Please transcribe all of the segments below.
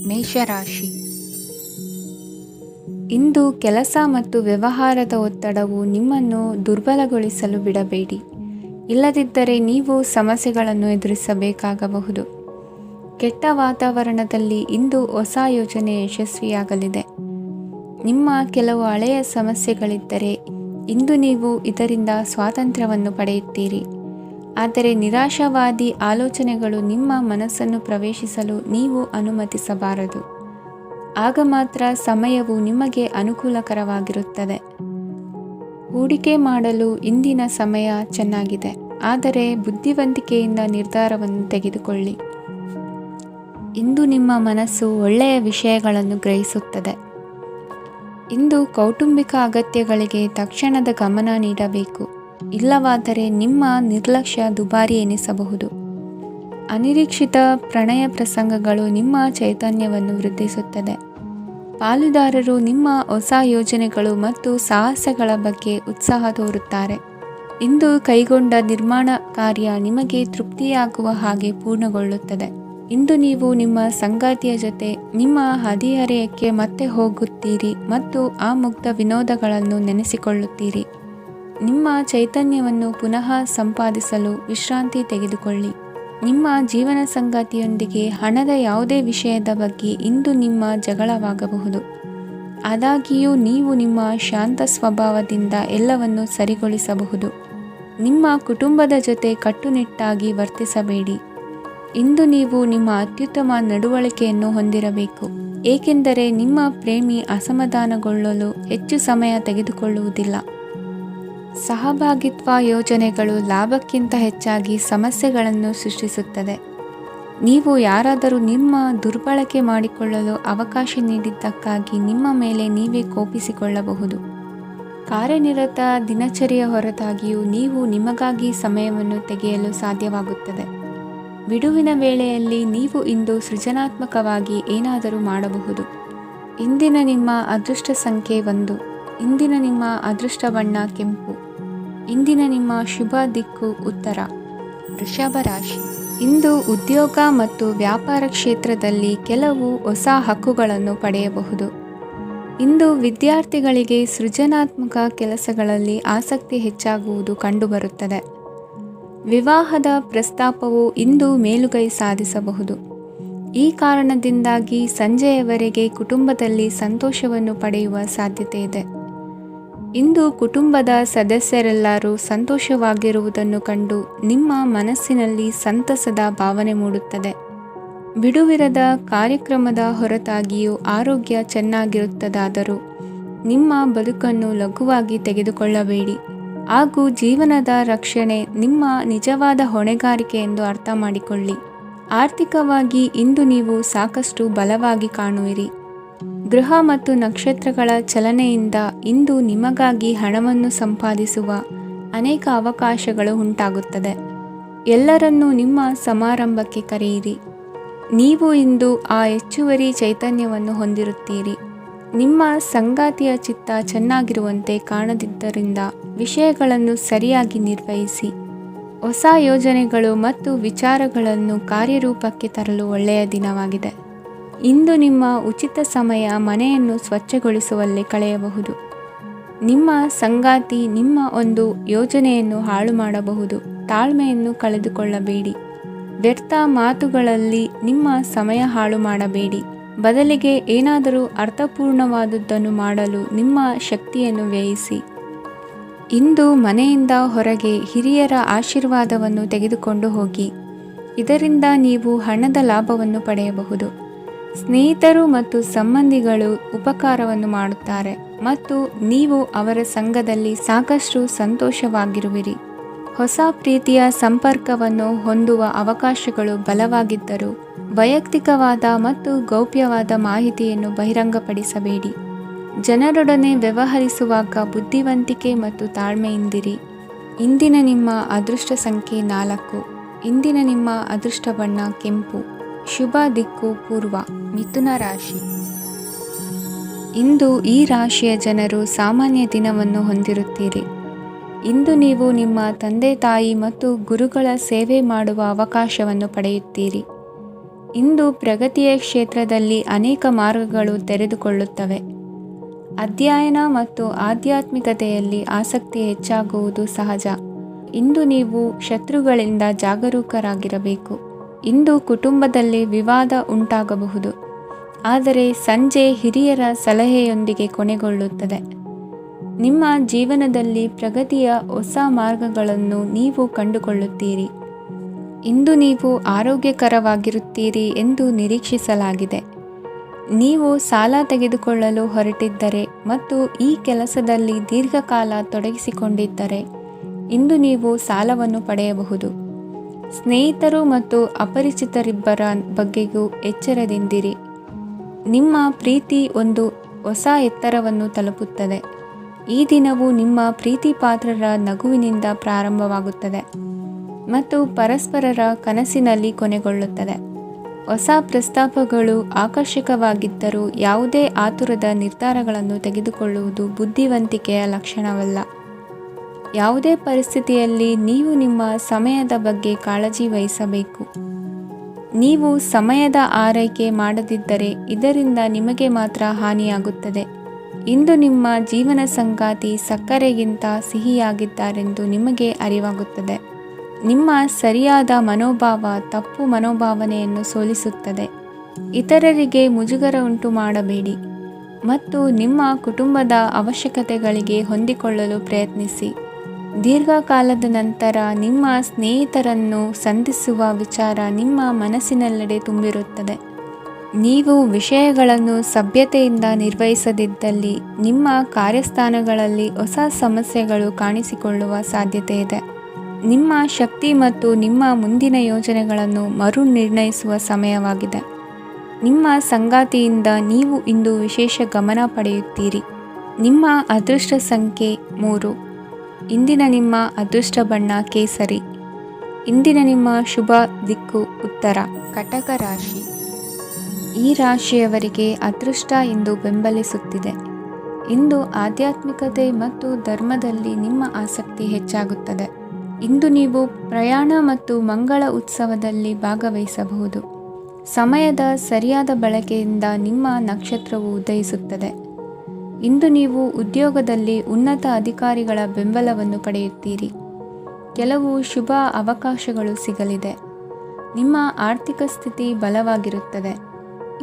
ಮೇಷರಾಶಿ. ಇಂದು ಕೆಲಸ ಮತ್ತು ವ್ಯವಹಾರದ ಒತ್ತಡವು ನಿಮ್ಮನ್ನು ದುರ್ಬಲಗೊಳಿಸಲು ಬಿಡಬೇಡಿ. ಇಲ್ಲದಿದ್ದರೆ ನೀವು ಸಮಸ್ಯೆಗಳನ್ನು ಎದುರಿಸಬೇಕಾಗಬಹುದು. ಕೆಟ್ಟ ವಾತಾವರಣದಲ್ಲಿ ಇಂದು ಹೊಸ ಯೋಜನೆ ಯಶಸ್ವಿಯಾಗಲಿದೆ. ನಿಮ್ಮ ಕೆಲವು ಹಳೆಯ ಸಮಸ್ಯೆಗಳಿದ್ದರೆ ಇಂದು ನೀವು ಇದರಿಂದ ಸ್ವಾತಂತ್ರ್ಯವನ್ನು ಪಡೆಯುತ್ತೀರಿ. ಆದರೆ ನಿರಾಶಾವಾದಿ ಆಲೋಚನೆಗಳು ನಿಮ್ಮ ಮನಸ್ಸನ್ನು ಪ್ರವೇಶಿಸಲು ನೀವು ಅನುಮತಿಸಬಾರದು. ಆಗ ಮಾತ್ರ ಸಮಯವು ನಿಮಗೆ ಅನುಕೂಲಕರವಾಗಿರುತ್ತದೆ. ಹೂಡಿಕೆ ಮಾಡಲು ಇಂದಿನ ಸಮಯ ಚೆನ್ನಾಗಿದೆ, ಆದರೆ ಬುದ್ಧಿವಂತಿಕೆಯಿಂದ ನಿರ್ಧಾರವನ್ನು ತೆಗೆದುಕೊಳ್ಳಿ. ಇಂದು ನಿಮ್ಮ ಮನಸ್ಸು ಒಳ್ಳೆಯ ವಿಷಯಗಳನ್ನು ಗ್ರಹಿಸುತ್ತದೆ. ಇಂದು ಕೌಟುಂಬಿಕ ಅಗತ್ಯಗಳಿಗೆ ತಕ್ಷಣದ ಗಮನ ನೀಡಬೇಕು. ಇಲ್ಲವಾದರೆ ನಿಮ್ಮ ನಿರ್ಲಕ್ಷ್ಯ ದುಬಾರಿ ಎನಿಸಬಹುದು. ಅನಿರೀಕ್ಷಿತ ಪ್ರಣಯ ಪ್ರಸಂಗಗಳು ನಿಮ್ಮ ಚೈತನ್ಯವನ್ನು ವೃದ್ಧಿಸುತ್ತದೆ. ಪಾಲುದಾರರು ನಿಮ್ಮ ಹೊಸ ಯೋಜನೆಗಳು ಮತ್ತು ಸಾಹಸಗಳ ಬಗ್ಗೆ ಉತ್ಸಾಹ ತೋರುತ್ತಾರೆ. ಇಂದು ಕೈಗೊಂಡ ನಿರ್ಮಾಣ ಕಾರ್ಯ ನಿಮಗೆ ತೃಪ್ತಿಯಾಗುವ ಹಾಗೆ ಪೂರ್ಣಗೊಳ್ಳುತ್ತದೆ. ಇಂದು ನೀವು ನಿಮ್ಮ ಸಂಗಾತಿಯ ಜೊತೆ ನಿಮ್ಮ ಹದಿಹರೆಯಕ್ಕೆ ಮತ್ತೆ ಹೋಗುತ್ತೀರಿ ಮತ್ತು ಆ ಮುಗ್ಧ ವಿನೋದಗಳನ್ನು ನೆನೆಸಿಕೊಳ್ಳುತ್ತೀರಿ. ನಿಮ್ಮ ಚೈತನ್ಯವನ್ನು ಪುನಃ ಸಂಪಾದಿಸಲು ವಿಶ್ರಾಂತಿ ತೆಗೆದುಕೊಳ್ಳಿ. ನಿಮ್ಮ ಜೀವನ ಸಂಗಾತಿಯೊಂದಿಗೆ ಹಣದ ಯಾವುದೇ ವಿಷಯದ ಬಗ್ಗೆ ಇಂದು ನಿಮ್ಮ ಜಗಳವಾಗಬಹುದು. ಆದಾಗ್ಯೂ ನೀವು ನಿಮ್ಮ ಶಾಂತ ಸ್ವಭಾವದಿಂದ ಎಲ್ಲವನ್ನು ಸರಿಗೊಳಿಸಬಹುದು. ನಿಮ್ಮ ಕುಟುಂಬದ ಜೊತೆ ಕಟ್ಟುನಿಟ್ಟಾಗಿ ವರ್ತಿಸಬೇಡಿ. ಇಂದು ನೀವು ನಿಮ್ಮ ಅತ್ಯುತ್ತಮ ನಡವಳಿಕೆಯನ್ನು ಹೊಂದಿರಬೇಕು, ಏಕೆಂದರೆ ನಿಮ್ಮ ಪ್ರೇಮಿ ಅಸಮಾಧಾನಗೊಳ್ಳಲು ಹೆಚ್ಚು ಸಮಯ ತೆಗೆದುಕೊಳ್ಳುವುದಿಲ್ಲ. ಸಹಭಾಗಿತ್ವ ಯೋಜನೆಗಳು ಲಾಭಕ್ಕಿಂತ ಹೆಚ್ಚಾಗಿ ಸಮಸ್ಯೆಗಳನ್ನು ಸೃಷ್ಟಿಸುತ್ತದೆ. ನೀವು ಯಾರಾದರೂ ನಿಮ್ಮ ದುರ್ಬಳಕೆ ಮಾಡಿಕೊಳ್ಳಲು ಅವಕಾಶ ನೀಡಿದ್ದಕ್ಕಾಗಿ ನಿಮ್ಮ ಮೇಲೆ ನೀವೇ ಕೋಪಿಸಿಕೊಳ್ಳಬಹುದು. ಕಾರ್ಯನಿರತ ದಿನಚರಿಯ ಹೊರತಾಗಿಯೂ ನೀವು ನಿಮಗಾಗಿ ಸಮಯವನ್ನು ತೆಗೆಯಲು ಸಾಧ್ಯವಾಗುತ್ತದೆ. ಬಿಡುವಿನ ವೇಳೆಯಲ್ಲಿ ನೀವು ಇಂದು ಸೃಜನಾತ್ಮಕವಾಗಿ ಏನಾದರೂ ಮಾಡಬಹುದು. ಇಂದಿನ ನಿಮ್ಮ ಅದೃಷ್ಟ ಸಂಖ್ಯೆ 1. ಇಂದಿನ ನಿಮ್ಮ ಅದೃಷ್ಟ ಬಣ್ಣ ಕೆಂಪು. ಇಂದಿನ ನಿಮ್ಮ ಶುಭ ದಿಕ್ಕು ಉತ್ತರ. ವೃಷಭ ರಾಶಿ. ಇಂದು ಉದ್ಯೋಗ ಮತ್ತು ವ್ಯಾಪಾರ ಕ್ಷೇತ್ರದಲ್ಲಿ ಕೆಲವು ಹೊಸ ಹಕ್ಕುಗಳನ್ನು ಪಡೆಯಬಹುದು. ಇಂದು ವಿದ್ಯಾರ್ಥಿಗಳಿಗೆ ಸೃಜನಾತ್ಮಕ ಕೆಲಸಗಳಲ್ಲಿ ಆಸಕ್ತಿ ಹೆಚ್ಚಾಗುವುದು ಕಂಡುಬರುತ್ತದೆ. ವಿವಾಹದ ಪ್ರಸ್ತಾಪವು ಇಂದು ಮೇಲುಗೈ ಸಾಧಿಸಬಹುದು. ಈ ಕಾರಣದಿಂದಾಗಿ ಸಂಜೆಯವರೆಗೆ ಕುಟುಂಬದಲ್ಲಿ ಸಂತೋಷವನ್ನು ಪಡೆಯುವ ಸಾಧ್ಯತೆ ಇದೆ. ಇಂದು ಕುಟುಂಬದ ಸದಸ್ಯರೆಲ್ಲರೂ ಸಂತೋಷವಾಗಿರುವುದನ್ನು ಕಂಡು ನಿಮ್ಮ ಮನಸ್ಸಿನಲ್ಲಿ ಸಂತಸದ ಭಾವನೆ ಮೂಡುತ್ತದೆ. ಬಿಡುವಿರದ ಕಾರ್ಯಕ್ರಮದ ಹೊರತಾಗಿಯೂ ಆರೋಗ್ಯ ಚೆನ್ನಾಗಿರುತ್ತದಾದರೂ ನಿಮ್ಮ ಬದುಕನ್ನು ಲಘುವಾಗಿ ತೆಗೆದುಕೊಳ್ಳಬೇಡಿ ಹಾಗೂ ಜೀವನದ ರಕ್ಷಣೆ ನಿಮ್ಮ ನಿಜವಾದ ಹೊಣೆಗಾರಿಕೆ ಎಂದು ಅರ್ಥ ಮಾಡಿಕೊಳ್ಳಿ. ಆರ್ಥಿಕವಾಗಿ ಇಂದು ನೀವು ಸಾಕಷ್ಟು ಬಲವಾಗಿ ಕಾಣುವಿರಿ. ಗೃಹ ಮತ್ತು ನಕ್ಷತ್ರಗಳ ಚಲನೆಯಿಂದ ಇಂದು ನಿಮಗಾಗಿ ಹಣವನ್ನು ಸಂಪಾದಿಸುವ ಅನೇಕ ಅವಕಾಶಗಳು ಉಂಟಾಗುತ್ತದೆ. ಎಲ್ಲರನ್ನೂ ನಿಮ್ಮ ಸಮಾರಂಭಕ್ಕೆ ಕರೆಯಿರಿ. ನೀವು ಇಂದು ಆ ಹೆಚ್ಚುವರಿ ಚೈತನ್ಯವನ್ನು ಹೊಂದಿರುತ್ತೀರಿ. ನಿಮ್ಮ ಸಂಗಾತಿಯ ಚಿತ್ತ ಚೆನ್ನಾಗಿರುವಂತೆ ಕಾಣದಿದ್ದರಿಂದ ವಿಷಯಗಳನ್ನು ಸರಿಯಾಗಿ ನಿರ್ವಹಿಸಿ. ಹೊಸ ಯೋಜನೆಗಳು ಮತ್ತು ವಿಚಾರಗಳನ್ನು ಕಾರ್ಯರೂಪಕ್ಕೆ ತರಲು ಒಳ್ಳೆಯ ದಿನವಾಗಿದೆ. ಇಂದು ನಿಮ್ಮ ಉಚಿತ ಸಮಯ ಮನೆಯನ್ನು ಸ್ವಚ್ಛಗೊಳಿಸುವಲ್ಲಿ ಕಳೆಯಬಹುದು. ನಿಮ್ಮ ಸಂಗಾತಿ ನಿಮ್ಮ ಒಂದು ಯೋಜನೆಯನ್ನು ಹಾಳು ಮಾಡಬಹುದು. ತಾಳ್ಮೆಯನ್ನು ಕಳೆದುಕೊಳ್ಳಬೇಡಿ. ವ್ಯರ್ಥ ಮಾತುಗಳಲ್ಲಿ ನಿಮ್ಮ ಸಮಯ ಹಾಳು ಮಾಡಬೇಡಿ. ಬದಲಿಗೆ ಏನಾದರೂ ಅರ್ಥಪೂರ್ಣವಾದುದನ್ನು ಮಾಡಲು ನಿಮ್ಮ ಶಕ್ತಿಯನ್ನು ವ್ಯಯಿಸಿ. ಇಂದು ಮನೆಯಿಂದ ಹೊರಗೆ ಹಿರಿಯರ ಆಶೀರ್ವಾದವನ್ನು ತೆಗೆದುಕೊಂಡು ಹೋಗಿ. ಇದರಿಂದ ನೀವು ಹಣದ ಲಾಭವನ್ನು ಪಡೆಯಬಹುದು. ಸ್ನೇಹಿತರು ಮತ್ತು ಸಂಬಂಧಿಗಳು ಉಪಕಾರವನ್ನು ಮಾಡುತ್ತಾರೆ ಮತ್ತು ನೀವು ಅವರ ಸಂಘದಲ್ಲಿ ಸಾಕಷ್ಟು ಸಂತೋಷವಾಗಿರುವಿರಿ. ಹೊಸ ಪ್ರೀತಿಯ ಸಂಪರ್ಕವನ್ನು ಹೊಂದುವ ಅವಕಾಶಗಳು ಬಲವಾಗಿದ್ದರೂ ವೈಯಕ್ತಿಕವಾದ ಮತ್ತು ಗೌಪ್ಯವಾದ ಮಾಹಿತಿಯನ್ನು ಬಹಿರಂಗಪಡಿಸಬೇಡಿ. ಜನರೊಡನೆ ವ್ಯವಹರಿಸುವಾಗ ಬುದ್ಧಿವಂತಿಕೆ ಮತ್ತು ತಾಳ್ಮೆಯಿಂದಿರಿ. ಇಂದಿನ ನಿಮ್ಮ ಅದೃಷ್ಟ ಸಂಖ್ಯೆ 4. ಇಂದಿನ ನಿಮ್ಮ ಅದೃಷ್ಟ ಬಣ್ಣ ಕೆಂಪು. ಶುಭ ದಿಕ್ಕು ಪೂರ್ವ. ಮಿಥುನ ರಾಶಿ. ಇಂದು ಈ ರಾಶಿಯ ಜನರು ಸಾಮಾನ್ಯ ದಿನವನ್ನು ಹೊಂದಿರುತ್ತೀರಿ. ಇಂದು ನೀವು ನಿಮ್ಮ ತಂದೆ ತಾಯಿ ಮತ್ತು ಗುರುಗಳ ಸೇವೆ ಮಾಡುವ ಅವಕಾಶವನ್ನು ಪಡೆಯುತ್ತೀರಿ. ಇಂದು ಪ್ರಗತಿಯ ಕ್ಷೇತ್ರದಲ್ಲಿ ಅನೇಕ ಮಾರ್ಗಗಳು ತೆರೆದುಕೊಳ್ಳುತ್ತವೆ. ಅಧ್ಯಯನ ಮತ್ತು ಆಧ್ಯಾತ್ಮಿಕತೆಯಲ್ಲಿ ಆಸಕ್ತಿ ಹೆಚ್ಚಾಗುವುದು ಸಹಜ. ಇಂದು ನೀವು ಶತ್ರುಗಳಿಂದ ಜಾಗರೂಕರಾಗಿರಬೇಕು. ಇಂದು ಕುಟುಂಬದಲ್ಲಿ ವಿವಾದ ಉಂಟಾಗಬಹುದು, ಆದರೆ ಸಂಜೆ ಹಿರಿಯರ ಸಲಹೆಯೊಂದಿಗೆ ಕೊನೆಗೊಳ್ಳುತ್ತದೆ. ನಿಮ್ಮ ಜೀವನದಲ್ಲಿ ಪ್ರಗತಿಯ ಹೊಸ ಮಾರ್ಗಗಳನ್ನು ನೀವು ಕಂಡುಕೊಳ್ಳುತ್ತೀರಿ. ಇಂದು ನೀವು ಆರೋಗ್ಯಕರವಾಗಿರುತ್ತೀರಿ ಎಂದು ನಿರೀಕ್ಷಿಸಲಾಗಿದೆ. ನೀವು ಸಾಲ ತೆಗೆದುಕೊಳ್ಳಲು ಹೊರಟಿದ್ದರೆ ಮತ್ತು ಈ ಕೆಲಸದಲ್ಲಿ ದೀರ್ಘಕಾಲ ತೊಡಗಿಸಿಕೊಂಡಿದ್ದರೆ ಇಂದು ನೀವು ಸಾಲವನ್ನು ಪಡೆಯಬಹುದು. ಸ್ನೇಹಿತರು ಮತ್ತು ಅಪರಿಚಿತರಿಬ್ಬರ ಬಗ್ಗೆಯೂ ಎಚ್ಚರದಿಂದಿರಿ. ನಿಮ್ಮ ಪ್ರೀತಿ ಒಂದು ಹೊಸ ಎತ್ತರವನ್ನು ತಲುಪುತ್ತದೆ. ಈ ದಿನವು ನಿಮ್ಮ ಪ್ರೀತಿ ಪಾತ್ರರ ನಗುವಿನಿಂದ ಪ್ರಾರಂಭವಾಗುತ್ತದೆ ಮತ್ತು ಪರಸ್ಪರರ ಕನಸಿನಲ್ಲಿ ಕೊನೆಗೊಳ್ಳುತ್ತದೆ. ಹೊಸ ಪ್ರಸ್ತಾಪಗಳು ಆಕರ್ಷಕವಾಗಿದ್ದರೂ ಯಾವುದೇ ಆತುರದ ನಿರ್ಧಾರಗಳನ್ನು ತೆಗೆದುಕೊಳ್ಳುವುದು ಬುದ್ಧಿವಂತಿಕೆಯ ಲಕ್ಷಣವಲ್ಲ. ಯಾವುದೇ ಪರಿಸ್ಥಿತಿಯಲ್ಲಿ ನೀವು ನಿಮ್ಮ ಸಮಯದ ಬಗ್ಗೆ ಕಾಳಜಿ ವಹಿಸಬೇಕು. ನೀವು ಸಮಯದ ಆರೈಕೆ ಮಾಡದಿದ್ದರೆ ಇದರಿಂದ ನಿಮಗೆ ಮಾತ್ರ ಹಾನಿಯಾಗುತ್ತದೆ. ಇಂದು ನಿಮ್ಮ ಜೀವನ ಸಂಗಾತಿ ಸಕ್ಕರೆಗಿಂತ ಸಿಹಿಯಾಗಿದ್ದಾರೆಂದು ನಿಮಗೆ ಅರಿವಾಗುತ್ತದೆ. ನಿಮ್ಮ ಸರಿಯಾದ ಮನೋಭಾವ ತಪ್ಪು ಮನೋಭಾವನೆಯನ್ನು ಸೋಲಿಸುತ್ತದೆ. ಇತರರಿಗೆ ಮುಜುಗರ ಉಂಟು ಮಾಡಬೇಡಿ ಮತ್ತು ನಿಮ್ಮ ಕುಟುಂಬದ ಅವಶ್ಯಕತೆಗಳಿಗೆ ಹೊಂದಿಕೊಳ್ಳಲು ಪ್ರಯತ್ನಿಸಿ. ದೀರ್ಘಕಾಲದ ನಂತರ ನಿಮ್ಮ ಸ್ನೇಹಿತರನ್ನು ಸಂಧಿಸುವ ವಿಚಾರ ನಿಮ್ಮ ಮನಸ್ಸಿನೆಲ್ಲೆಡೆ ತುಂಬಿರುತ್ತದೆ. ನೀವು ವಿಷಯಗಳನ್ನು ಸಭ್ಯತೆಯಿಂದ ನಿರ್ವಹಿಸದಿದ್ದಲ್ಲಿ ನಿಮ್ಮ ಕಾರ್ಯಸ್ಥಾನಗಳಲ್ಲಿ ಹೊಸ ಸಮಸ್ಯೆಗಳು ಕಾಣಿಸಿಕೊಳ್ಳುವ ಸಾಧ್ಯತೆ ಇದೆ. ನಿಮ್ಮ ಶಕ್ತಿ ಮತ್ತು ನಿಮ್ಮ ಮುಂದಿನ ಯೋಜನೆಗಳನ್ನು ಮರು ನಿರ್ಣಯಿಸುವ ಸಮಯವಾಗಿದೆ. ನಿಮ್ಮ ಸಂಗಾತಿಯಿಂದ ನೀವು ಇಂದು ವಿಶೇಷ ಗಮನ ಪಡೆಯುತ್ತೀರಿ. ನಿಮ್ಮ ಅದೃಷ್ಟ ಸಂಖ್ಯೆ 3. ಇಂದಿನ ನಿಮ್ಮ ಅದೃಷ್ಟ ಬಣ್ಣ ಕೇಸರಿ. ಇಂದಿನ ನಿಮ್ಮ ಶುಭ ದಿಕ್ಕು ಉತ್ತರ. ಕಟಕ ರಾಶಿ. ಈ ರಾಶಿಯವರಿಗೆ ಅದೃಷ್ಟ ಇಂದು ಬೆಂಬಲಿಸುತ್ತಿದೆ. ಇಂದು ಆಧ್ಯಾತ್ಮಿಕತೆ ಮತ್ತು ಧರ್ಮದಲ್ಲಿ ನಿಮ್ಮ ಆಸಕ್ತಿ ಹೆಚ್ಚಾಗುತ್ತದೆ. ಇಂದು ನೀವು ಪ್ರಯಾಣ ಮತ್ತು ಮಂಗಳ ಉತ್ಸವದಲ್ಲಿ ಭಾಗವಹಿಸಬಹುದು. ಸಮಯದ ಸರಿಯಾದ ಬಳಕೆಯಿಂದ ನಿಮ್ಮ ನಕ್ಷತ್ರವು ಉದಯಿಸುತ್ತದೆ. ಇಂದು ನೀವು ಉದ್ಯೋಗದಲ್ಲಿ ಉನ್ನತ ಅಧಿಕಾರಿಗಳ ಬೆಂಬಲವನ್ನು ಪಡೆಯುತ್ತೀರಿ. ಕೆಲವು ಶುಭ ಅವಕಾಶಗಳು ಸಿಗಲಿದೆ. ನಿಮ್ಮ ಆರ್ಥಿಕ ಸ್ಥಿತಿ ಬಲವಾಗಿರುತ್ತದೆ.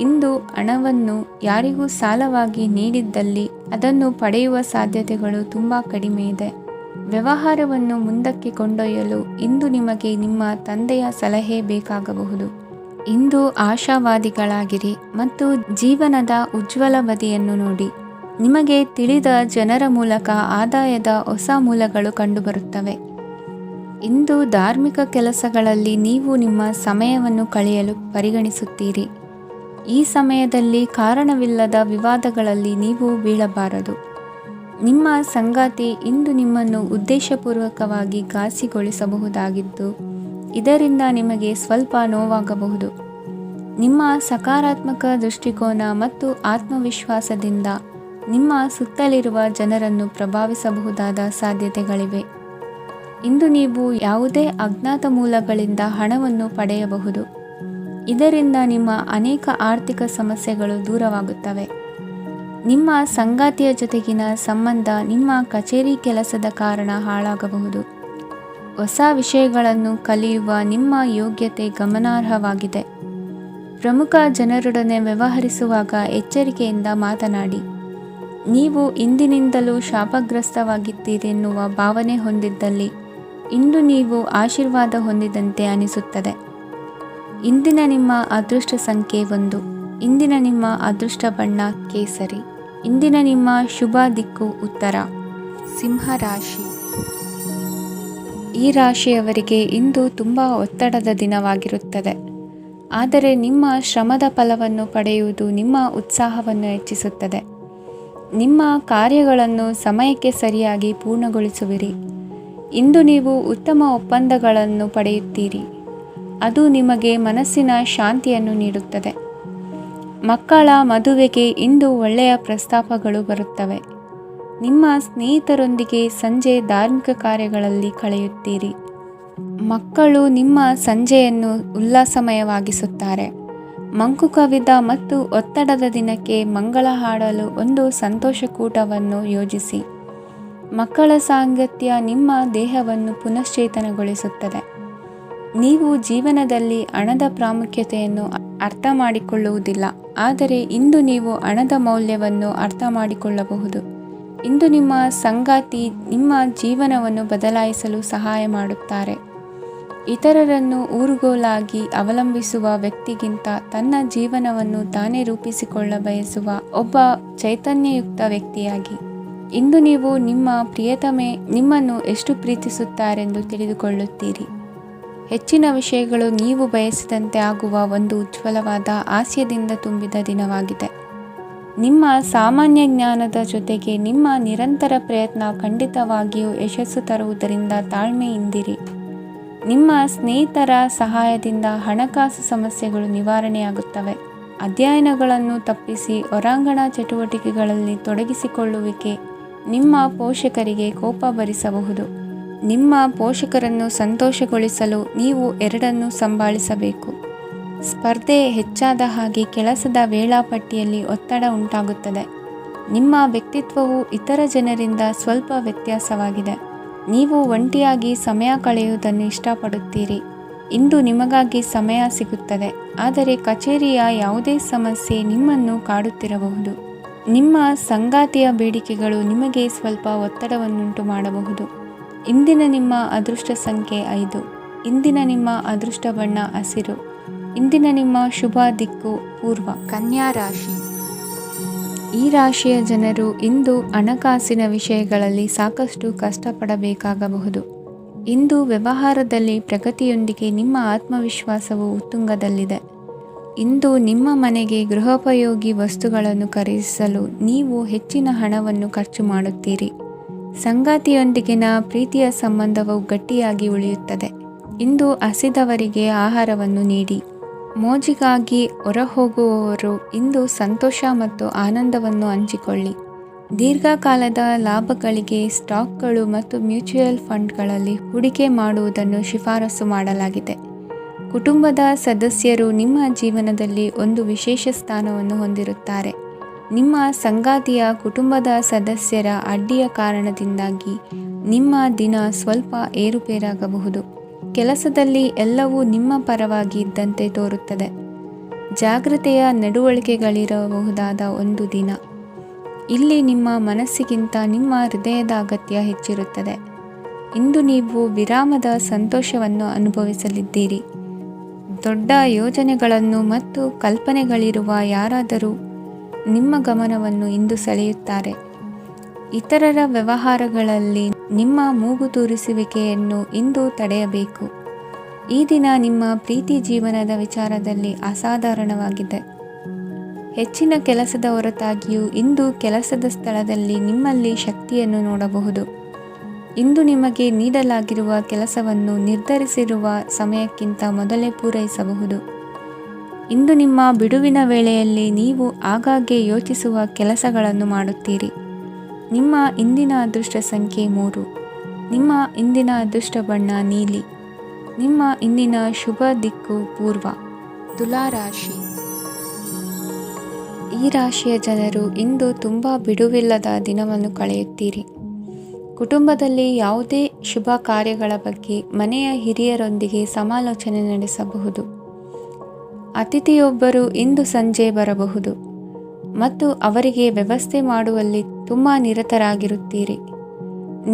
ಇಂದು ಹಣವನ್ನು ಯಾರಿಗೂ ಸಾಲವಾಗಿ ನೀಡಿದ್ದಲ್ಲಿ ಅದನ್ನು ಪಡೆಯುವ ಸಾಧ್ಯತೆಗಳು ತುಂಬ ಕಡಿಮೆ ಇದೆ. ವ್ಯವಹಾರವನ್ನು ಮುಂದಕ್ಕೆ ಕೊಂಡೊಯ್ಯಲು ಇಂದು ನಿಮಗೆ ನಿಮ್ಮ ತಂದೆಯ ಸಲಹೆ ಬೇಕಾಗಬಹುದು. ಇಂದು ಆಶಾವಾದಿಗಳಾಗಿರಿ ಮತ್ತು ಜೀವನದ ಉಜ್ವಲ ಬದಿಯನ್ನು ನೋಡಿ. ನಿಮಗೆ ತಿಳಿದ ಜನರ ಮೂಲಕ ಆದಾಯದ ಹೊಸ ಮೂಲಗಳು ಕಂಡುಬರುತ್ತವೆ. ಇಂದು ಧಾರ್ಮಿಕ ಕೆಲಸಗಳಲ್ಲಿ ನೀವು ನಿಮ್ಮ ಸಮಯವನ್ನು ಕಳೆಯಲು ಪರಿಗಣಿಸುತ್ತೀರಿ. ಈ ಸಮಯದಲ್ಲಿ ಕಾರಣವಿಲ್ಲದ ವಿವಾದಗಳಲ್ಲಿ ನೀವು ಬೀಳಬಾರದು. ನಿಮ್ಮ ಸಂಗಾತಿ ಇಂದು ನಿಮ್ಮನ್ನು ಉದ್ದೇಶಪೂರ್ವಕವಾಗಿ ಘಾಸಿಗೊಳಿಸಬಹುದಾಗಿದ್ದು ಇದರಿಂದ ನಿಮಗೆ ಸ್ವಲ್ಪ ನೋವಾಗಬಹುದು. ನಿಮ್ಮ ಸಕಾರಾತ್ಮಕ ದೃಷ್ಟಿಕೋನ ಮತ್ತು ಆತ್ಮವಿಶ್ವಾಸದಿಂದ ನಿಮ್ಮ ಸುತ್ತಲಿರುವ ಜನರನ್ನು ಪ್ರಭಾವಿಸಬಹುದಾದ ಸಾಧ್ಯತೆಗಳಿವೆ. ಇಂದು ನೀವು ಯಾವುದೇ ಅಜ್ಞಾತ ಮೂಲಗಳಿಂದ ಹಣವನ್ನು ಪಡೆಯಬಹುದು. ಇದರಿಂದ ನಿಮ್ಮ ಅನೇಕ ಆರ್ಥಿಕ ಸಮಸ್ಯೆಗಳು ದೂರವಾಗುತ್ತವೆ. ನಿಮ್ಮ ಸಂಗಾತಿಯ ಜೊತೆಗಿನ ಸಂಬಂಧ ನಿಮ್ಮ ಕಚೇರಿ ಕೆಲಸದ ಕಾರಣ ಹಾಳಾಗಬಹುದು. ಹೊಸ ವಿಷಯಗಳನ್ನು ಕಲಿಯುವ ನಿಮ್ಮ ಯೋಗ್ಯತೆ ಗಮನಾರ್ಹವಾಗಿದೆ. ಪ್ರಮುಖ ಜನರೊಡನೆ ವ್ಯವಹರಿಸುವಾಗ ಎಚ್ಚರಿಕೆಯಿಂದ ಮಾತನಾಡಿ. ನೀವು ಇಂದಿನಿಂದಲೂ ಶಾಪಗ್ರಸ್ತವಾಗಿದ್ದೀರೆನ್ನುವ ಭಾವನೆ ಹೊಂದಿದ್ದಲ್ಲಿ ಇಂದು ನೀವು ಆಶೀರ್ವಾದ ಹೊಂದಿದಂತೆ ಅನಿಸುತ್ತದೆ. ಇಂದಿನ ನಿಮ್ಮ ಅದೃಷ್ಟ ಸಂಖ್ಯೆ 1. ಇಂದಿನ ನಿಮ್ಮ ಅದೃಷ್ಟ ಬಣ್ಣ ಕೇಸರಿ. ಇಂದಿನ ನಿಮ್ಮ ಶುಭ ದಿಕ್ಕು ಉತ್ತರ. ಸಿಂಹ ರಾಶಿ. ಈ ರಾಶಿಯವರಿಗೆ ಇಂದು ತುಂಬ ಒತ್ತಡದ ದಿನವಾಗಿರುತ್ತದೆ. ಆದರೆ ನಿಮ್ಮ ಶ್ರಮದ ಫಲವನ್ನು ಪಡೆಯುವುದು ನಿಮ್ಮ ಉತ್ಸಾಹವನ್ನು ಹೆಚ್ಚಿಸುತ್ತದೆ. ನಿಮ್ಮ ಕಾರ್ಯಗಳನ್ನು ಸಮಯಕ್ಕೆ ಸರಿಯಾಗಿ ಪೂರ್ಣಗೊಳಿಸುವಿರಿ. ಇಂದು ನೀವು ಉತ್ತಮ ಒಪ್ಪಂದಗಳನ್ನು ಪಡೆಯುತ್ತೀರಿ. ಅದು ನಿಮಗೆ ಮನಸ್ಸಿನ ಶಾಂತಿಯನ್ನು ನೀಡುತ್ತದೆ. ಮಕ್ಕಳ ಮದುವೆಗೆ ಇಂದು ಒಳ್ಳೆಯ ಪ್ರಸ್ತಾಪಗಳು ಬರುತ್ತವೆ. ನಿಮ್ಮ ಸ್ನೇಹಿತರೊಂದಿಗೆ ಸಂಜೆ ಧಾರ್ಮಿಕ ಕಾರ್ಯಗಳಲ್ಲಿ ಕಳೆಯುತ್ತೀರಿ. ಮಕ್ಕಳು ನಿಮ್ಮ ಸಂಜೆಯನ್ನು ಉಲ್ಲಾಸಮಯವಾಗಿಸುತ್ತಾರೆ. ಮಂಕು ಕವಿದ ಮತ್ತು ಒತ್ತಡದ ದಿನಕ್ಕೆ ಮಂಗಳ ಹಾಡಲು ಒಂದು ಸಂತೋಷಕೂಟವನ್ನು ಯೋಜಿಸಿ. ಮಕ್ಕಳ ಸಾಂಗತ್ಯ ನಿಮ್ಮ ದೇಹವನ್ನು ಪುನಶ್ಚೇತನಗೊಳಿಸುತ್ತದೆ. ನೀವು ಜೀವನದಲ್ಲಿ ಹಣದ ಪ್ರಾಮುಖ್ಯತೆಯನ್ನು ಅರ್ಥ ಮಾಡಿಕೊಳ್ಳುವುದಿಲ್ಲ, ಆದರೆ ಇಂದು ನೀವು ಹಣದ ಮೌಲ್ಯವನ್ನು ಅರ್ಥ ಮಾಡಿಕೊಳ್ಳಬಹುದು. ಇಂದು ನಿಮ್ಮ ಸಂಗಾತಿ ನಿಮ್ಮ ಜೀವನವನ್ನು ಬದಲಾಯಿಸಲು ಸಹಾಯ ಮಾಡುತ್ತಾರೆ. ಇತರರನ್ನು ಊರುಗೋಲಾಗಿ ಅವಲಂಬಿಸುವ ವ್ಯಕ್ತಿಗಿಂತ ತನ್ನ ಜೀವನವನ್ನು ತಾನೇ ರೂಪಿಸಿಕೊಳ್ಳ ಬಯಸುವ ಒಬ್ಬ ಚೈತನ್ಯಯುಕ್ತ ವ್ಯಕ್ತಿಯಾಗಿ. ಇಂದು ನೀವು ನಿಮ್ಮ ಪ್ರಿಯತಮೆ ನಿಮ್ಮನ್ನು ಎಷ್ಟು ಪ್ರೀತಿಸುತ್ತಾರೆಂದು ತಿಳಿದುಕೊಳ್ಳುತ್ತೀರಿ. ಹೆಚ್ಚಿನ ವಿಷಯಗಳು ನೀವು ಬಯಸಿದಂತೆ ಆಗುವ ಒಂದು ಉಜ್ವಲವಾದ ಹಾಸ್ಯದಿಂದ ತುಂಬಿದ ದಿನವಾಗಿದೆ. ನಿಮ್ಮ ಸಾಮಾನ್ಯ ಜ್ಞಾನದ ಜೊತೆಗೆ ನಿಮ್ಮ ನಿರಂತರ ಪ್ರಯತ್ನ ಖಂಡಿತವಾಗಿಯೂ ಯಶಸ್ಸು ತರುವುದರಿಂದ ತಾಳ್ಮೆಯಿಂದಿರಿ. ನಿಮ್ಮ ಸ್ನೇಹಿತರ ಸಹಾಯದಿಂದ ಹಣಕಾಸು ಸಮಸ್ಯೆಗಳು ನಿವಾರಣೆಯಾಗುತ್ತವೆ. ಅಧ್ಯಯನಗಳನ್ನು ತಪ್ಪಿಸಿ ಹೊರಾಂಗಣ ಚಟುವಟಿಕೆಗಳಲ್ಲಿ ತೊಡಗಿಸಿಕೊಳ್ಳುವಿಕೆ ನಿಮ್ಮ ಪೋಷಕರಿಗೆ ಕೋಪ ಭರಿಸಬಹುದು. ನಿಮ್ಮ ಪೋಷಕರನ್ನು ಸಂತೋಷಗೊಳಿಸಲು ನೀವು ಎರಡನ್ನೂ ಸಂಭಾಳಿಸಬೇಕು. ಸ್ಪರ್ಧೆ ಹೆಚ್ಚಾದ ಹಾಗೆ ಕೆಲಸದ ವೇಳಾಪಟ್ಟಿಯಲ್ಲಿ ಒತ್ತಡ ಉಂಟಾಗುತ್ತದೆ. ನಿಮ್ಮ ವ್ಯಕ್ತಿತ್ವವು ಇತರ ಜನರಿಂದ ಸ್ವಲ್ಪ ವ್ಯತ್ಯಾಸವಾಗಿದೆ. ನೀವು ಒಂಟಿಯಾಗಿ ಸಮಯ ಕಳೆಯುವುದನ್ನು ಇಷ್ಟಪಡುತ್ತೀರಿ. ಇಂದು ನಿಮಗಾಗಿ ಸಮಯ ಸಿಗುತ್ತದೆ, ಆದರೆ ಕಚೇರಿಯ ಯಾವುದೇ ಸಮಸ್ಯೆ ನಿಮ್ಮನ್ನು ಕಾಡುತ್ತಿರಬಹುದು. ನಿಮ್ಮ ಸಂಗಾತಿಯ ಬೇಡಿಕೆಗಳು ನಿಮಗೆ ಸ್ವಲ್ಪ ಒತ್ತಡವನ್ನುಂಟು ಮಾಡಬಹುದು. ಇಂದಿನ ನಿಮ್ಮ ಅದೃಷ್ಟ ಸಂಖ್ಯೆ 5. ಇಂದಿನ ನಿಮ್ಮ ಅದೃಷ್ಟ ಬಣ್ಣ ಹಸಿರು. ಇಂದಿನ ನಿಮ್ಮ ಶುಭ ದಿಕ್ಕು ಪೂರ್ವ. ಕನ್ಯಾ ರಾಶಿ. ಈ ರಾಶಿಯ ಜನರು ಇಂದು ಹಣಕಾಸಿನ ವಿಷಯಗಳಲ್ಲಿ ಸಾಕಷ್ಟು ಕಷ್ಟಪಡಬೇಕಾಗಬಹುದು. ಇಂದು ವ್ಯವಹಾರದಲ್ಲಿ ಪ್ರಗತಿಯೊಂದಿಗೆ ನಿಮ್ಮ ಆತ್ಮವಿಶ್ವಾಸವು ಉತ್ತುಂಗದಲ್ಲಿದೆ. ಇಂದು ನಿಮ್ಮ ಮನೆಗೆ ಗೃಹೋಪಯೋಗಿ ವಸ್ತುಗಳನ್ನು ಖರೀದಿಸಲು ನೀವು ಹೆಚ್ಚಿನ ಹಣವನ್ನು ಖರ್ಚು ಮಾಡುತ್ತೀರಿ. ಸಂಗಾತಿಯೊಂದಿಗಿನ ಪ್ರೀತಿಯ ಸಂಬಂಧವು ಗಟ್ಟಿಯಾಗಿ ಉಳಿಯುತ್ತದೆ. ಇಂದು ಹಸಿದವರಿಗೆ ಆಹಾರವನ್ನು ನೀಡಿ. ಮೋಜಿಗಾಗಿ ಹೊರಹೋಗುವವರು ಇಂದು ಸಂತೋಷ ಮತ್ತು ಆನಂದವನ್ನು ಹಂಚಿಕೊಳ್ಳಿ. ದೀರ್ಘಕಾಲದ ಲಾಭಗಳಿಗೆ ಸ್ಟಾಕ್ಗಳು ಮತ್ತು ಮ್ಯೂಚುವಲ್ ಫಂಡ್ಗಳಲ್ಲಿ ಹೂಡಿಕೆ ಮಾಡುವುದನ್ನು ಶಿಫಾರಸು ಮಾಡಲಾಗಿದೆ. ಕುಟುಂಬದ ಸದಸ್ಯರು ನಿಮ್ಮ ಜೀವನದಲ್ಲಿ ಒಂದು ವಿಶೇಷ ಸ್ಥಾನವನ್ನು ಹೊಂದಿರುತ್ತಾರೆ. ನಿಮ್ಮ ಸಂಗಾತಿಯ ಕುಟುಂಬದ ಸದಸ್ಯರ ಅಡ್ಡಿಯ ಕಾರಣದಿಂದಾಗಿ ನಿಮ್ಮ ದಿನ ಸ್ವಲ್ಪ ಏರುಪೇರಾಗಬಹುದು. ಕೆಲಸದಲ್ಲಿ ಎಲ್ಲವೂ ನಿಮ್ಮ ಪರವಾಗಿ ಇದ್ದಂತೆ ತೋರುತ್ತದೆ. ಜಾಗ್ರತೆಯ ನಡವಳಿಕೆಗಳಿರಬಹುದಾದ ಒಂದು ದಿನ. ಇಲ್ಲಿ ನಿಮ್ಮ ಮನಸ್ಸಿಗಿಂತ ನಿಮ್ಮ ಹೃದಯದ ಅಗತ್ಯ ಹೆಚ್ಚಿರುತ್ತದೆ. ಇಂದು ನೀವು ವಿರಾಮದ ಸಂತೋಷವನ್ನು ಅನುಭವಿಸಲಿದ್ದೀರಿ. ದೊಡ್ಡ ಯೋಜನೆಗಳನ್ನು ಮತ್ತು ಕಲ್ಪನೆಗಳಿರುವ ಯಾರಾದರೂ ನಿಮ್ಮ ಗಮನವನ್ನು ಇಂದು ಸೆಳೆಯುತ್ತಾರೆ. ಇತರರ ವ್ಯವಹಾರಗಳಲ್ಲಿ ನಿಮ್ಮ ಮೂಗು ತೂರಿಸುವಿಕೆಯನ್ನು ಇಂದು ತಡೆಯಬೇಕು. ಈ ದಿನ ನಿಮ್ಮ ಪ್ರೀತಿ ಜೀವನದ ವಿಚಾರದಲ್ಲಿ ಅಸಾಧಾರಣವಾಗಿದೆ. ಹೆಚ್ಚಿನ ಕೆಲಸದ ಹೊರತಾಗಿಯೂ ಇಂದು ಕೆಲಸದ ಸ್ಥಳದಲ್ಲಿ ನಿಮ್ಮಲ್ಲಿ ಶಕ್ತಿಯನ್ನು ನೋಡಬಹುದು. ಇಂದು ನಿಮಗೆ ನೀಡಲಾಗಿರುವ ಕೆಲಸವನ್ನು ನಿರ್ಧರಿಸಿರುವ ಸಮಯಕ್ಕಿಂತ ಮೊದಲೇ ಪೂರೈಸಬಹುದು. ಇಂದು ನಿಮ್ಮ ಬಿಡುವಿನ ವೇಳೆಯಲ್ಲಿ ನೀವು ಆಗಾಗ್ಗೆ ಯೋಚಿಸುವ ಕೆಲಸಗಳನ್ನು ಮಾಡುತ್ತೀರಿ. ನಿಮ್ಮ ಇಂದಿನ ಅದೃಷ್ಟ ಸಂಖ್ಯೆ 3. ನಿಮ್ಮ ಇಂದಿನ ಅದೃಷ್ಟ ಬಣ್ಣ ನೀಲಿ. ನಿಮ್ಮ ಇಂದಿನ ಶುಭ ದಿಕ್ಕು ಪೂರ್ವ. ತುಲಾ ರಾಶಿ. ಈ ರಾಶಿಯ ಜನರು ಇಂದು ತುಂಬ ಬಿಡುವಿಲ್ಲದ ದಿನವನ್ನು ಕಳೆಯುತ್ತೀರಿ. ಕುಟುಂಬದಲ್ಲಿ ಯಾವುದೇ ಶುಭ ಕಾರ್ಯಗಳ ಬಗ್ಗೆ ಮನೆಯ ಹಿರಿಯರೊಂದಿಗೆ ಸಮಾಲೋಚನೆ ನಡೆಸಬಹುದು. ಅತಿಥಿಯೊಬ್ಬರು ಇಂದು ಸಂಜೆ ಬರಬಹುದು ಮತ್ತು ಅವರಿಗೆ ವ್ಯವಸ್ಥೆ ಮಾಡುವಲ್ಲಿ ತುಂಬ ನಿರತರಾಗಿರುತ್ತೀರಿ.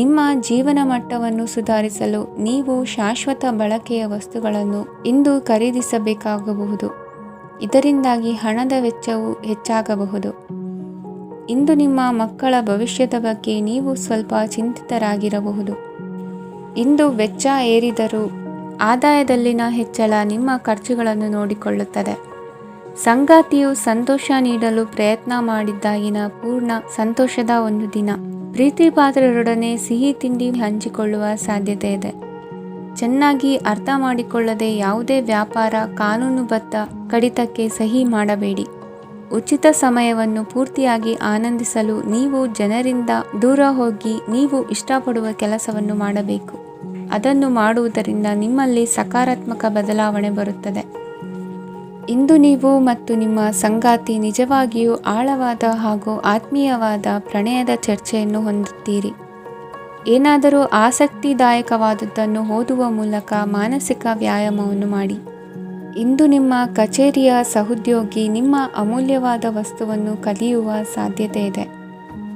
ನಿಮ್ಮ ಜೀವನ ಮಟ್ಟವನ್ನು ಸುಧಾರಿಸಲು ನೀವು ಶಾಶ್ವತ ಬಳಕೆಯ ವಸ್ತುಗಳನ್ನು ಇಂದು ಖರೀದಿಸಬೇಕಾಗಬಹುದು. ಇದರಿಂದಾಗಿ ಹಣದ ವೆಚ್ಚವು ಹೆಚ್ಚಾಗಬಹುದು. ಇಂದು ನಿಮ್ಮ ಮಕ್ಕಳ ಭವಿಷ್ಯದ ಬಗ್ಗೆ ನೀವು ಸ್ವಲ್ಪ ಚಿಂತಿತರಾಗಿರಬಹುದು. ಇಂದು ವೆಚ್ಚ ಏರಿದರೂ ಆದಾಯದಲ್ಲಿನ ಹೆಚ್ಚಳ ನಿಮ್ಮ ಖರ್ಚುಗಳನ್ನು ನೋಡಿಕೊಳ್ಳುತ್ತದೆ. ಸಂಗಾತಿಯು ಸಂತೋಷ ನೀಡಲು ಪ್ರಯತ್ನ ಮಾಡಿದ್ದಾಗಿನ ಪೂರ್ಣ ಸಂತೋಷದ ಒಂದು ದಿನ. ಪ್ರೀತಿ ಪಾತ್ರರೊಡನೆ ಸಿಹಿ ತಿಂಡಿ ಹಂಚಿಕೊಳ್ಳುವ ಸಾಧ್ಯತೆ ಇದೆ. ಚೆನ್ನಾಗಿ ಅರ್ಥ ಮಾಡಿಕೊಳ್ಳದೆ ಯಾವುದೇ ವ್ಯಾಪಾರ ಕಾನೂನುಬದ್ಧ ಕಡಿತಕ್ಕೆ ಸಹಿ ಮಾಡಬೇಡಿ. ಉಚಿತ ಸಮಯವನ್ನು ಪೂರ್ತಿಯಾಗಿ ಆನಂದಿಸಲು ನೀವು ಜನರಿಂದ ದೂರ ಹೋಗಿ ನೀವು ಇಷ್ಟಪಡುವ ಕೆಲಸವನ್ನು ಮಾಡಬೇಕು. ಅದನ್ನು ಮಾಡುವುದರಿಂದ ನಿಮ್ಮಲ್ಲಿ ಸಕಾರಾತ್ಮಕ ಬದಲಾವಣೆ ಬರುತ್ತದೆ. ಇಂದು ನೀವು ಮತ್ತು ನಿಮ್ಮ ಸಂಗಾತಿ ನಿಜವಾಗಿಯೂ ಆಳವಾದ ಹಾಗೂ ಆತ್ಮೀಯವಾದ ಪ್ರಣಯದ ಚರ್ಚೆಯನ್ನು ಹೊಂದುತ್ತೀರಿ. ಏನಾದರೂ ಆಸಕ್ತಿದಾಯಕವಾದದ್ದನ್ನು ಓದುವ ಮೂಲಕ ಮಾನಸಿಕ ವ್ಯಾಯಾಮವನ್ನು ಮಾಡಿ. ಇಂದು ನಿಮ್ಮ ಕಚೇರಿಯ ಸಹೋದ್ಯೋಗಿ ನಿಮ್ಮ ಅಮೂಲ್ಯವಾದ ವಸ್ತುವನ್ನು ಕದಿಯುವ ಸಾಧ್ಯತೆ ಇದೆ.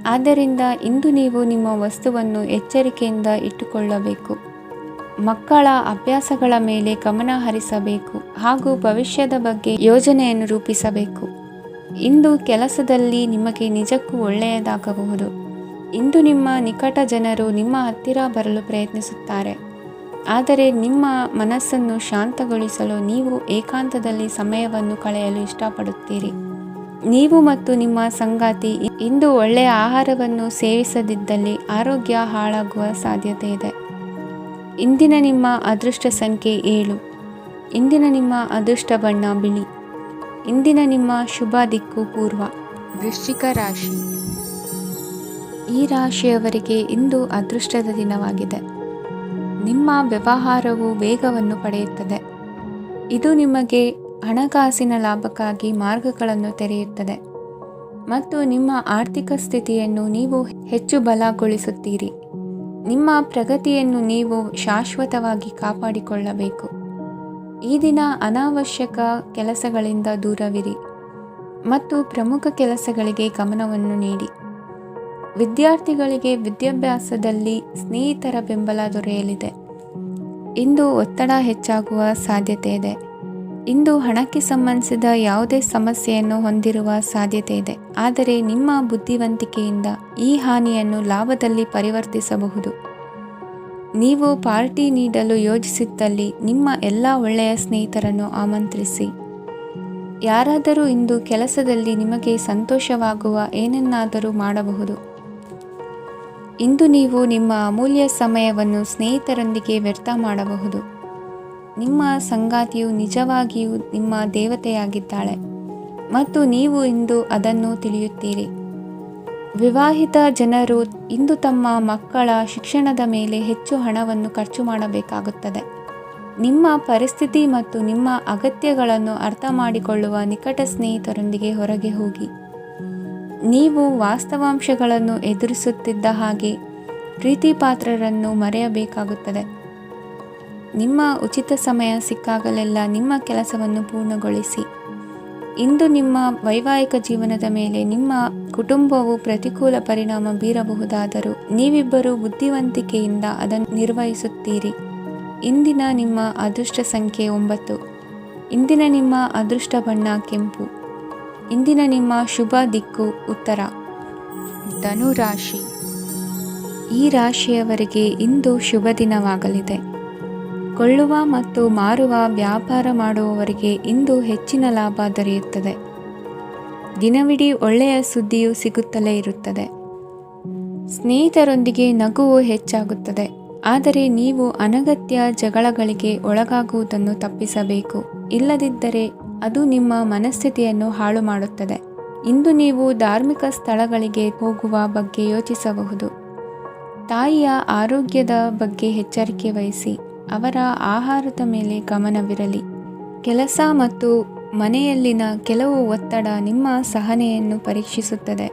ಆದ್ದರಿಂದ ಇಂದು ನೀವು ನಿಮ್ಮ ವಸ್ತುವನ್ನು ಎಚ್ಚರಿಕೆಯಿಂದ ಇಟ್ಟುಕೊಳ್ಳಬೇಕು. ಮಕ್ಕಳ ಅಭ್ಯಾಸಗಳ ಮೇಲೆ ಗಮನ ಹರಿಸಬೇಕು ಹಾಗೂ ಭವಿಷ್ಯದ ಬಗ್ಗೆ ಯೋಜನೆಯನ್ನು ರೂಪಿಸಬೇಕು. ಇಂದು ಕೆಲಸದಲ್ಲಿ ನಿಮಗೆ ನಿಜಕ್ಕೂ ಒಳ್ಳೆಯದಾಗಬಹುದು. ಇಂದು ನಿಮ್ಮ ನಿಕಟ ಜನರು ನಿಮ್ಮ ಹತ್ತಿರ ಬರಲು ಪ್ರಯತ್ನಿಸುತ್ತಾರೆ, ಆದರೆ ನಿಮ್ಮ ಮನಸ್ಸನ್ನು ಶಾಂತಗೊಳಿಸಲು ನೀವು ಏಕಾಂತದಲ್ಲಿ ಸಮಯವನ್ನು ಕಳೆಯಲು ಇಷ್ಟಪಡುತ್ತೀರಿ. ನೀವು ಮತ್ತು ನಿಮ್ಮ ಸಂಗಾತಿ ಇಂದು ಒಳ್ಳೆಯ ಆಹಾರವನ್ನು ಸೇವಿಸದಿದ್ದಲ್ಲಿ ಆರೋಗ್ಯ ಹಾಳಾಗುವ ಸಾಧ್ಯತೆ ಇದೆ. ಇಂದಿನ ನಿಮ್ಮ ಅದೃಷ್ಟ ಸಂಖ್ಯೆ 7. ಇಂದಿನ ನಿಮ್ಮ ಅದೃಷ್ಟ ಬಣ್ಣ ಬಿಳಿ. ಇಂದಿನ ನಿಮ್ಮ ಶುಭ ದಿಕ್ಕು ಪೂರ್ವ. ವೃಶ್ಚಿಕ ರಾಶಿ. ಈ ರಾಶಿಯವರಿಗೆ ಇಂದು ಅದೃಷ್ಟದ ದಿನವಾಗಿದೆ. ನಿಮ್ಮ ವ್ಯವಹಾರವು ವೇಗವನ್ನು ಪಡೆಯುತ್ತದೆ. ಇದು ನಿಮಗೆ ಹಣಕಾಸಿನ ಲಾಭಕ್ಕಾಗಿ ಮಾರ್ಗಗಳನ್ನು ತೆರೆಯುತ್ತದೆ ಮತ್ತು ನಿಮ್ಮ ಆರ್ಥಿಕ ಸ್ಥಿತಿಯನ್ನು ನೀವು ಹೆಚ್ಚು ಬಲಗೊಳಿಸುತ್ತೀರಿ. ನಿಮ್ಮ ಪ್ರಗತಿಯನ್ನು ನೀವು ಶಾಶ್ವತವಾಗಿ ಕಾಪಾಡಿಕೊಳ್ಳಬೇಕು. ಈ ದಿನ ಅನಾವಶ್ಯಕ ಕೆಲಸಗಳಿಂದ ದೂರವಿರಿ ಮತ್ತು ಪ್ರಮುಖ ಕೆಲಸಗಳಿಗೆ ಗಮನವನ್ನು ನೀಡಿ. ವಿದ್ಯಾರ್ಥಿಗಳಿಗೆ ವಿದ್ಯಾಭ್ಯಾಸದಲ್ಲಿ ಸ್ನೇಹಿತರ ಬೆಂಬಲ ದೊರೆಯಲಿದೆ. ಇಂದು ಒತ್ತಡ ಹೆಚ್ಚಾಗುವ ಸಾಧ್ಯತೆ ಇದೆ. ಇಂದು ಹಣಕ್ಕೆ ಸಂಬಂಧಿಸಿದ ಯಾವುದೇ ಸಮಸ್ಯೆಯನ್ನು ಹೊಂದಿರುವ ಸಾಧ್ಯತೆ ಇದೆ, ಆದರೆ ನಿಮ್ಮ ಬುದ್ಧಿವಂತಿಕೆಯಿಂದ ಈ ಹಾನಿಯನ್ನು ಲಾಭದಲ್ಲಿ ಪರಿವರ್ತಿಸಬಹುದು. ನೀವು ಪಾರ್ಟಿ ನೀಡಲು ಯೋಜಿಸಿದ್ದಲ್ಲಿ ನಿಮ್ಮ ಎಲ್ಲ ಒಳ್ಳೆಯ ಸ್ನೇಹಿತರನ್ನು ಆಮಂತ್ರಿಸಿ. ಯಾರಾದರೂ ಇಂದು ಕೆಲಸದಲ್ಲಿ ನಿಮಗೆ ಸಂತೋಷವಾಗುವ ಏನನ್ನಾದರೂ ಮಾಡಬಹುದು. ಇಂದು ನೀವು ನಿಮ್ಮ ಅಮೂಲ್ಯ ಸಮಯವನ್ನು ಸ್ನೇಹಿತರೊಂದಿಗೆ ವ್ಯರ್ಥ ಮಾಡಬಹುದು. ನಿಮ್ಮ ಸಂಗಾತಿಯು ನಿಜವಾಗಿಯೂ ನಿಮ್ಮ ದೇವತೆಯಾಗಿದ್ದಾಳೆ ಮತ್ತು ನೀವು ಇಂದು ಅದನ್ನು ತಿಳಿಯುತ್ತೀರಿ. ವಿವಾಹಿತ ಜನರು ಇಂದು ತಮ್ಮ ಮಕ್ಕಳ ಶಿಕ್ಷಣದ ಮೇಲೆ ಹೆಚ್ಚು ಹಣವನ್ನು ಖರ್ಚು ಮಾಡಬೇಕಾಗುತ್ತದೆ. ನಿಮ್ಮ ಪರಿಸ್ಥಿತಿ ಮತ್ತು ನಿಮ್ಮ ಅಗತ್ಯಗಳನ್ನು ಅರ್ಥ ಮಾಡಿಕೊಳ್ಳುವ ನಿಕಟ ಸ್ನೇಹಿತರೊಂದಿಗೆ ಹೊರಗೆ ಹೋಗಿ. ನೀವು ವಾಸ್ತವಾಂಶಗಳನ್ನು ಎದುರಿಸುತ್ತಿದ್ದ ಹಾಗೆ ಪ್ರೀತಿಪಾತ್ರರನ್ನು ಮರೆಯಬೇಕಾಗುತ್ತದೆ. ನಿಮ್ಮ ಉಚಿತ ಸಮಯ ಸಿಕ್ಕಾಗಲೆಲ್ಲ ನಿಮ್ಮ ಕೆಲಸವನ್ನು ಪೂರ್ಣಗೊಳಿಸಿ. ಇಂದು ನಿಮ್ಮ ವೈವಾಹಿಕ ಜೀವನದ ಮೇಲೆ ನಿಮ್ಮ ಕುಟುಂಬವು ಪ್ರತಿಕೂಲ ಪರಿಣಾಮ ಬೀರಬಹುದಾದರೂ ನೀವಿಬ್ಬರು ಬುದ್ಧಿವಂತಿಕೆಯಿಂದ ಅದನ್ನು ನಿರ್ವಹಿಸುತ್ತೀರಿ. ಇಂದಿನ ನಿಮ್ಮ ಅದೃಷ್ಟ ಸಂಖ್ಯೆ 9. ಇಂದಿನ ನಿಮ್ಮ ಅದೃಷ್ಟ ಬಣ್ಣ ಕೆಂಪು. ಇಂದಿನ ನಿಮ್ಮ ಶುಭ ದಿಕ್ಕು ಉತ್ತರ. ಧನು ರಾಶಿ. ಈ ರಾಶಿಯವರಿಗೆ ಇಂದು ಶುಭ ದಿನವಾಗಲಿದೆ. ಕೊಳ್ಳುವ ಮತ್ತು ಮಾರುವ ವ್ಯಾಪಾರ ಮಾಡುವವರಿಗೆ ಇಂದು ಹೆಚ್ಚಿನ ಲಾಭ ದೊರೆಯುತ್ತದೆ. ದಿನವಿಡೀ ಒಳ್ಳೆಯ ಸುದ್ದಿಯು ಸಿಗುತ್ತಲೇ ಇರುತ್ತದೆ. ಸ್ನೇಹಿತರೊಂದಿಗೆ ನಗುವು ಹೆಚ್ಚಾಗುತ್ತದೆ, ಆದರೆ ನೀವು ಅನಗತ್ಯ ಜಗಳಗಳಿಗೆ ಒಳಗಾಗುವುದನ್ನು ತಪ್ಪಿಸಬೇಕು. ಇಲ್ಲದಿದ್ದರೆ ಅದು ನಿಮ್ಮ ಮನಸ್ಥಿತಿಯನ್ನು ಹಾಳು ಮಾಡುತ್ತದೆ. ಇಂದು ನೀವು ಧಾರ್ಮಿಕ ಸ್ಥಳಗಳಿಗೆ ಹೋಗುವ ಬಗ್ಗೆ ಯೋಚಿಸಬಹುದು. ತಾಯಿಯ ಆರೋಗ್ಯದ ಬಗ್ಗೆ ಎಚ್ಚರಿಕೆ ವಹಿಸಿ. ಅವರ ಆಹಾರದ ಮೇಲೆ ಗಮನವಿರಲಿ. ಕೆಲಸ ಮತ್ತು ಮನೆಯಲ್ಲಿನ ಕೆಲವು ಒತ್ತಡ ನಿಮ್ಮ ಸಹನೆಯನ್ನು ಪರೀಕ್ಷಿಸುತ್ತದೆ.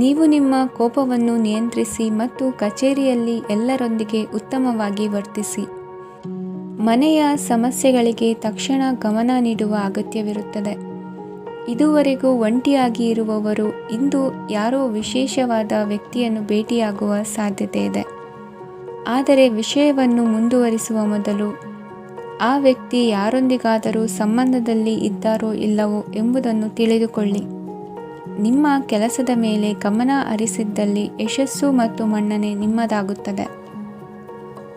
ನೀವು ನಿಮ್ಮ ಕೋಪವನ್ನು ನಿಯಂತ್ರಿಸಿ ಮತ್ತು ಕಚೇರಿಯಲ್ಲಿ ಎಲ್ಲರೊಂದಿಗೆ ಉತ್ತಮವಾಗಿ ವರ್ತಿಸಿ. ಮನೆಯ ಸಮಸ್ಯೆಗಳಿಗೆ ತಕ್ಷಣ ಗಮನ ನೀಡುವ ಅಗತ್ಯವಿರುತ್ತದೆ. ಇದುವರೆಗೂ ಒಂಟಿಯಾಗಿ ಇರುವವರು ಇಂದು ಯಾರೋ ವಿಶೇಷವಾದ ವ್ಯಕ್ತಿಯನ್ನು ಭೇಟಿಯಾಗುವ ಸಾಧ್ಯತೆ ಇದೆ. ಆದರೆ ವಿಷಯವನ್ನು ಮುಂದುವರಿಸುವ ಮೊದಲು ಆ ವ್ಯಕ್ತಿ ಯಾರೊಂದಿಗಾದರೂ ಸಂಬಂಧದಲ್ಲಿ ಇದ್ದಾರೋ ಇಲ್ಲವೋ ಎಂಬುದನ್ನು ತಿಳಿದುಕೊಳ್ಳಿ. ನಿಮ್ಮ ಕೆಲಸದ ಮೇಲೆ ಗಮನ ಹರಿಸಿದ್ದಲ್ಲಿ ಯಶಸ್ಸು ಮತ್ತು ಮನ್ನಣೆ ನಿಮ್ಮದಾಗುತ್ತದೆ.